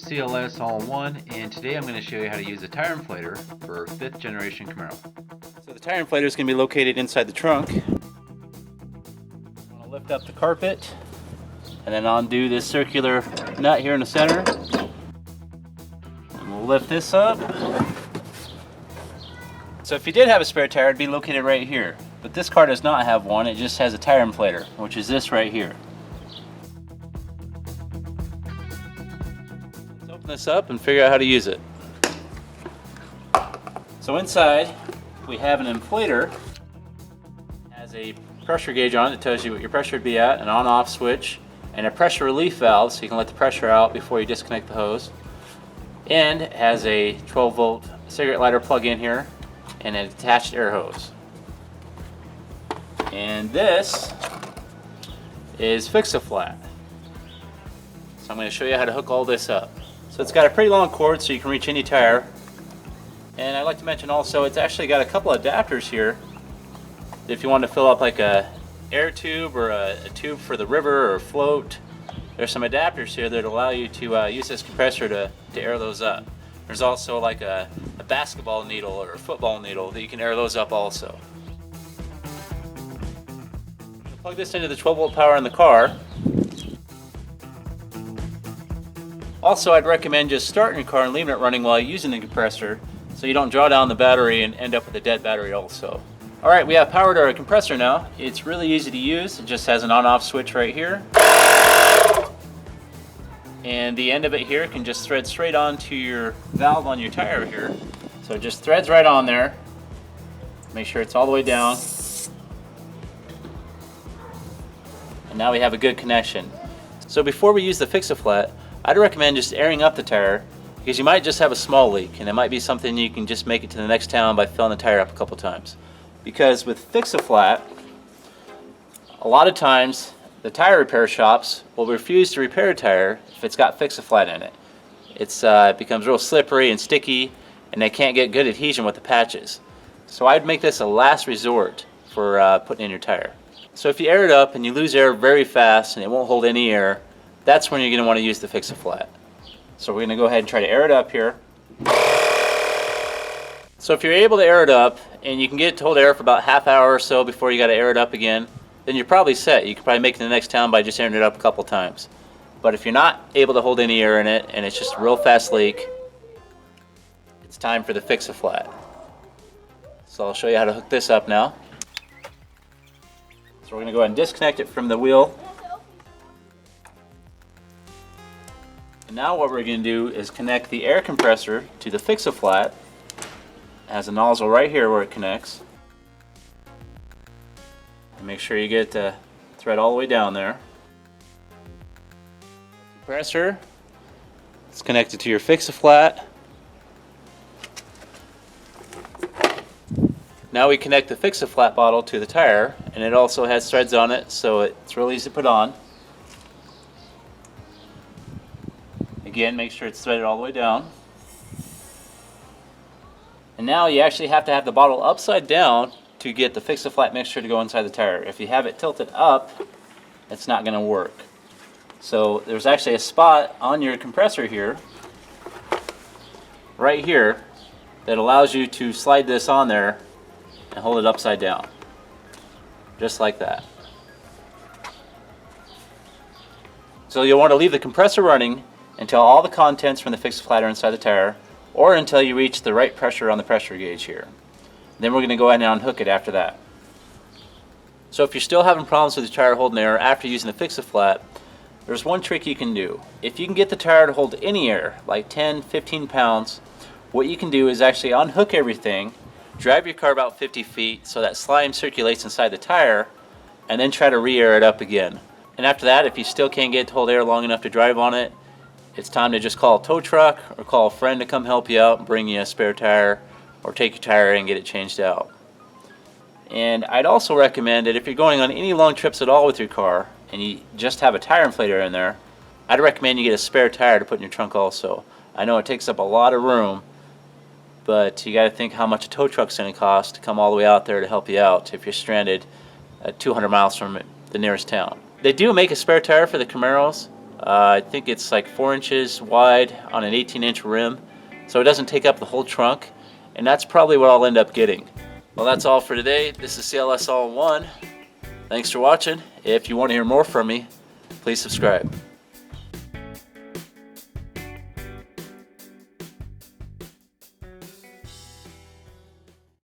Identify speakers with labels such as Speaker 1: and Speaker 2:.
Speaker 1: C.L.S. all-in-one, and today I'm going to show you how to use a tire inflator for 5th generation Camaro.
Speaker 2: So the tire inflator is going to be located inside the trunk. I'm going to lift up the carpet and then undo this circular nut here in the center. And we'll lift this up. So if you did have a spare tire, it'd be located right here. But this car does not have one, it just has a tire inflator, which is this right here. Let's open this up and figure out how to use it. So inside, we have an inflator. It has a pressure gauge on it that tells you what your pressure would be at, an on-off switch, and a pressure relief valve so you can let the pressure out before you disconnect the hose. And it has a 12-volt cigarette lighter plug-in here and an attached air hose. And this is Fix-A-Flat. So I'm going to show you how to hook all this up. So it's got a pretty long cord so you can reach any tire. And I'd like to mention also it's actually got a couple of adapters here. If you want to fill up like a air tube or a tube for the river or float, there's some adapters here that allow you to use this compressor to air those up. There's also like a basketball needle or a football needle that you can air those up also. Plug this into the 12-volt power in the car. Also, I'd recommend just starting your car and leaving it running while you're using the compressor so you don't draw down the battery and end up with a dead battery also. Alright, we have power to our compressor now. It's really easy to use. It just has an on-off switch right here. And the end of it here can just thread straight onto your valve on your tire here. So it just threads right on there. Make sure it's all the way down. And now we have a good connection. So before we use the Fix-A-Flat, I'd recommend just airing up the tire because you might just have a small leak and it might be something you can just make it to the next town by filling the tire up a couple times. Because with Fix-A-Flat, a lot of times the tire repair shops will refuse to repair a tire if it's got Fix-A-Flat in it. It becomes real slippery and sticky and they can't get good adhesion with the patches. So I'd make this a last resort for putting in your tire. So if you air it up and you lose air very fast and it won't hold any air, that's when you're going to want to use the Fix-A-Flat. So we're going to go ahead and try to air it up here. So if you're able to air it up and you can get it to hold air for about half hour or so before you got to air it up again, then you're probably set. You can probably make it to the next town by just airing it up a couple times. But if you're not able to hold any air in it and it's just a real fast leak, it's time for the Fix-A-Flat. So I'll show you how to hook this up now. So we're going to go ahead and disconnect it from the wheel. And now what we're going to do is connect the air compressor to the Fix-A-Flat. It has a nozzle right here where it connects. And make sure you get the thread all the way down there. Compressor is connected to your Fix-A-Flat. Now we connect the Fix-A-Flat bottle to the tire, and it also has threads on it, so it's really easy to put on. Again, make sure it's threaded all the way down. And now you actually have to have the bottle upside down to get the Fix-A-Flat mixture to go inside the tire. If you have it tilted up, it's not going to work. So there's actually a spot on your compressor here, right here, that allows you to slide this on there and hold it upside down, just like that. So you'll want to leave the compressor running until all the contents from the Fix-A-Flat are inside the tire, or until you reach the right pressure on the pressure gauge here. Then we're going to go ahead and unhook it after that. So if you're still having problems with the tire holding air after using the Fix-A-Flat, there's one trick you can do. If you can get the tire to hold any air, like 10, 15 pounds, what you can do is actually unhook everything, drive your car about 50 feet so that slime circulates inside the tire, and then try to re-air it up again. And after that, if you still can't get it to hold air long enough to drive on it, it's time to just call a tow truck or call a friend to come help you out and bring you a spare tire, or take your tire and get it changed out. And I'd also recommend that if you're going on any long trips at all with your car and you just have a tire inflator in there, I'd recommend you get a spare tire to put in your trunk also. I know it takes up a lot of room, but you got to think how much a tow truck's going to cost to come all the way out there to help you out if you're stranded 200 miles from the nearest town. They do make a spare tire for the Camaros, I think it's like 4 inches wide on an 18-inch rim, so it doesn't take up the whole trunk, and that's probably what I'll end up getting. Well, that's all for today. This is C.L.S. All-in-One. Thanks for watching. If you want to hear more from me, please subscribe.